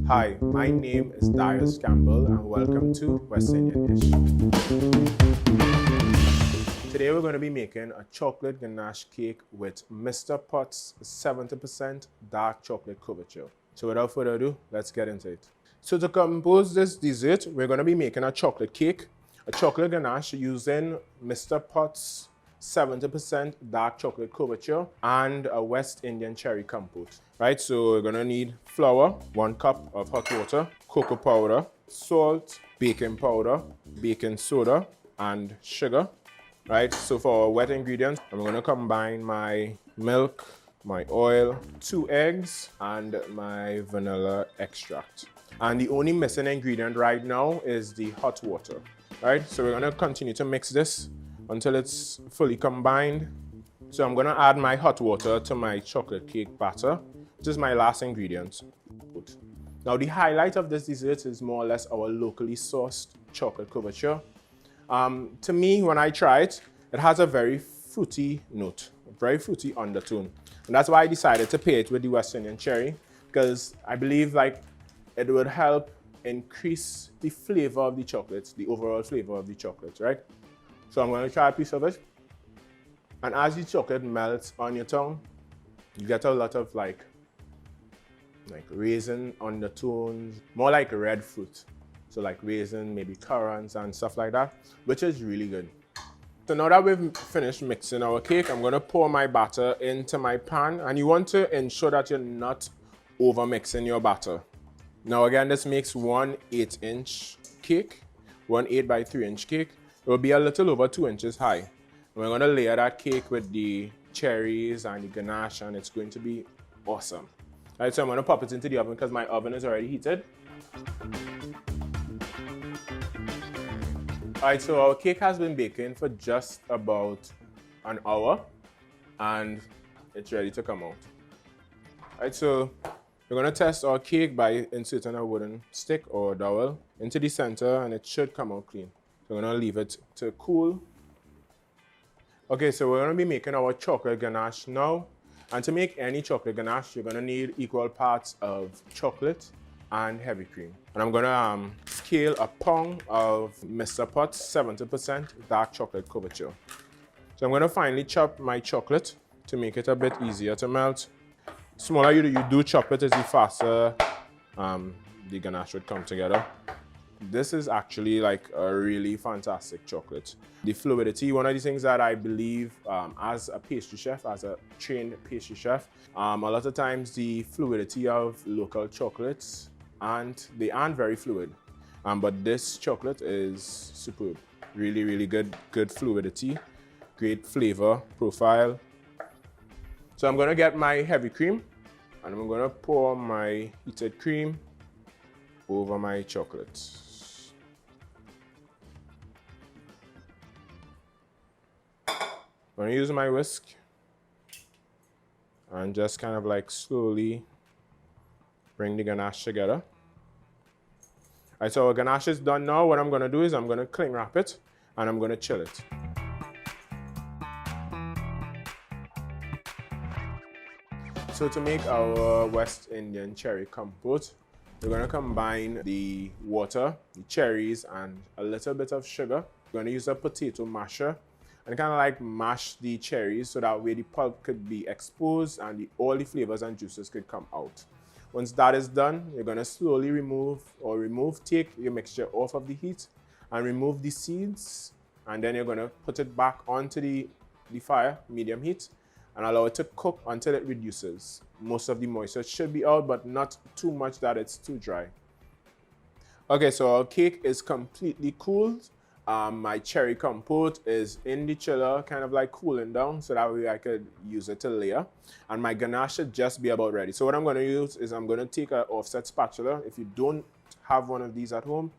Hi, my name is Darius Campbell and welcome to West Indian Dish. Today we're going to be making a chocolate ganache cake with Mr. Potts 70% dark chocolate couverture. So without further ado, let's get into it. So to compose this dessert, we're going to be making a chocolate cake, a chocolate ganache using Mr. Potts 70% dark chocolate couverture and a West Indian cherry compote. Right, so we're gonna need flour, 1 cup of hot water, cocoa powder, salt, baking powder, baking soda, and sugar. Right, so for our wet ingredients, I'm gonna combine my milk, my oil, 2 eggs, and my vanilla extract. And the only missing ingredient right now is the hot water. Right, so we're gonna continue to mix this until it's fully combined. So I'm gonna add my hot water to my chocolate cake batter, which is my last ingredient. Now the highlight of this dessert is more or less our locally sourced chocolate couverture. To me, when I try it, it has a very fruity note, a very fruity undertone. And that's why I decided to pair it with the West Indian cherry, because I believe like it would help increase the flavor of the chocolate, the overall flavor of the chocolate, right? So I'm going to try a piece of it. And as the chocolate melts on your tongue, you get a lot of like raisin undertones, more like red fruit. So like raisin, maybe currants and stuff like that, which is really good. So now that we've finished mixing our cake, I'm going to pour my batter into my pan. And you want to ensure that you're not over mixing your batter. Now again, this makes 1 8-inch cake, 1 8 by 3-inch cake. It will be a little over 2 inches high. And we're going to layer that cake with the cherries and the ganache, and it's going to be awesome. All right, so I'm going to pop it into the oven because my oven is already heated. All right, so our cake has been baking for just about an hour, and it's ready to come out. All right, so we're going to test our cake by inserting a wooden stick or dowel into the center, and it should come out clean. So we're going to leave it to cool. Okay, so we're going to be making our chocolate ganache now. And to make any chocolate ganache, you're going to need equal parts of chocolate and heavy cream. And I'm going to scale a pound of Mr. Potts 70% dark chocolate couverture. So I'm going to finely chop my chocolate to make it a bit easier to melt. The smaller you do chocolate, is the faster the ganache would come together. This is actually like a really fantastic chocolate. The fluidity, one of the things that I believe as a pastry chef, as a trained pastry chef, a lot of times the fluidity of local chocolates, they aren't very fluid. But this chocolate is superb. Really, really good fluidity, great flavor profile. So I'm gonna get my heavy cream and I'm gonna pour my heated cream over my chocolate. I'm going to use my whisk and just kind of like slowly bring the ganache together. All right, so our ganache is done now. What I'm going to do is I'm going to cling wrap it and I'm going to chill it. So to make our West Indian cherry compote, we're going to combine the water, the cherries, and a little bit of sugar. We're going to use a potato masher and kind of like mash the cherries so that way the pulp could be exposed and all the flavors and juices could come out. Once that is done, you're going to slowly take your mixture off of the heat and remove the seeds, and then you're going to put it back onto the fire, medium heat, and allow it to cook until it reduces. Most of the moisture should be out, but not too much that it's too dry. Okay, so our cake is completely cooled. My cherry compote is in the chiller, kind of like cooling down, so that way I could use it to layer. And my ganache should just be about ready. So what I'm going to use is I'm going to take an offset spatula. If you don't have one of these at home,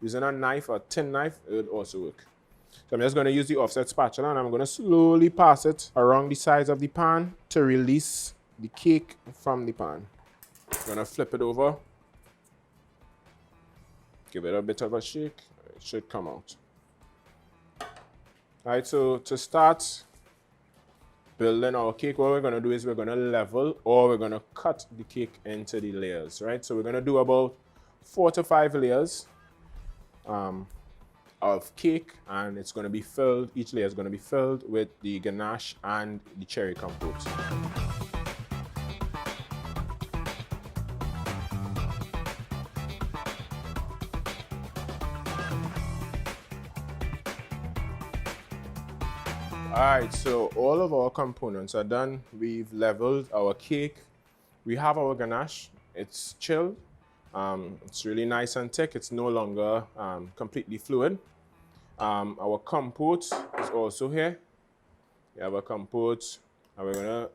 using a knife or tin knife, it would also work. So I'm just going to use the offset spatula and I'm going to slowly pass it around the sides of the pan to release the cake from the pan. I'm going to flip it over, give it a bit of a shake, it should come out. All right, so to start, building our cake, what we're gonna do is we're gonna level, or we're gonna cut the cake into the layers, right? So we're gonna do about 4 to 5 layers of cake, and it's gonna be filled, each layer is gonna be filled with the ganache and the cherry compote. Alright, so all of our components are done. We've leveled our cake. We have our ganache. It's chilled. It's really nice and thick. It's no longer completely fluid. Our compote is also here. We have a compote, and we're gonna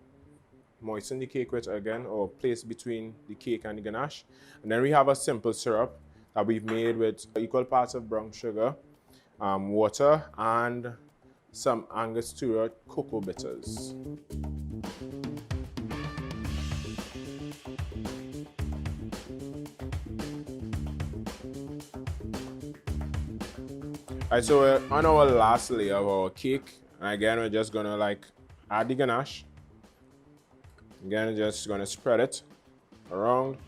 moisten the cake with again, or place between the cake and the ganache. And then we have a simple syrup that we've made with equal parts of brown sugar, water, and some Angostura cocoa bitters. Alright, so we're on our last layer of our cake, and again we're just gonna like add the ganache. Again, we're just gonna spread it around.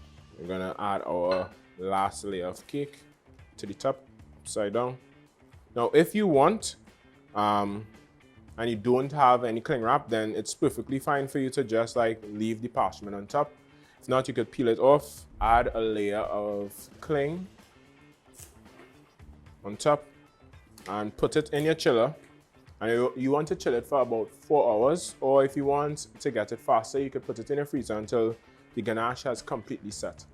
We're gonna add our last layer of cake to the top, upside down. Now, if you want, and you don't have any cling wrap, then it's perfectly fine for you to just like leave the parchment on top. If not, you could peel it off, add a layer of cling on top, and put it in your chiller. And you want to chill it for about 4 hours, or if you want to get it faster, you could put it in your freezer until the ganache has completely set.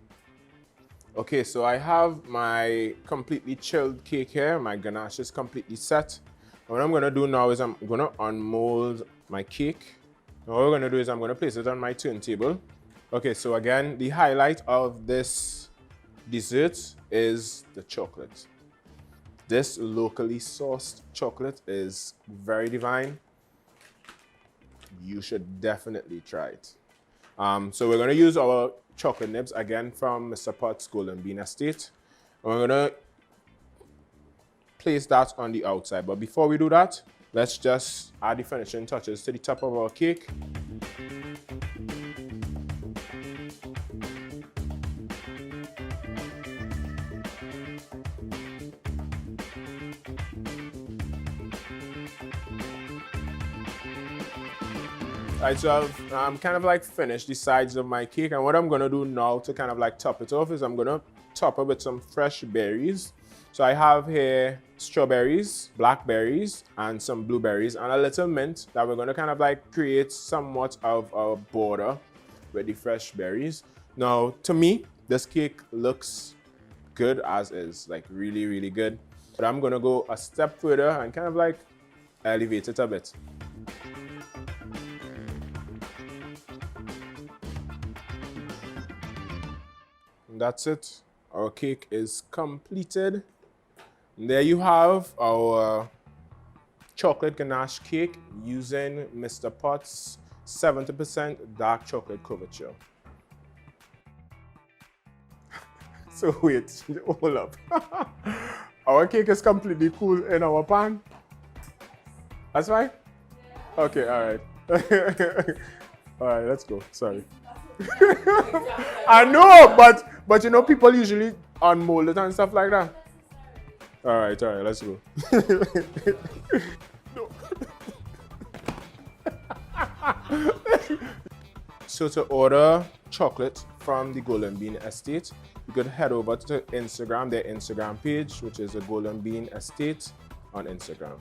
Okay, so I have my completely chilled cake here. My ganache is completely set. What I'm gonna do now is I'm gonna unmold my cake. Now what we're gonna do is I'm gonna place it on my turntable. Okay, so again, the highlight of this dessert is the chocolate. This locally sourced chocolate is very divine. You should definitely try it. So we're gonna use our chocolate nibs again from Mr. Potts Golden Bean Estate. And we're gonna place that on the outside. But before we do that, let's just add the finishing touches to the top of our cake. Alright, so I've kind of like finished the sides of my cake, and what I'm gonna do now to kind of like top it off is I'm gonna top it with some fresh berries. So I have here strawberries, blackberries, and some blueberries, and a little mint that we're gonna kind of like create somewhat of a border with the fresh berries. Now, to me, this cake looks good as is, like really, really good. But I'm gonna go a step further and kind of like elevate it a bit. And that's it. Our cake is completed. And there you have our chocolate ganache cake using Mr. Potts 70% dark chocolate couverture. So wait, hold up. Our cake is completely cool in our pan. That's right? Yeah. Okay, all right. All right, let's go. Sorry. I know, but you know, people usually unmold it and stuff like that. All right, let's go. So to order chocolate from the Golden Bean Estate, you could head over to Instagram, their Instagram page, which is the Golden Bean Estate on Instagram.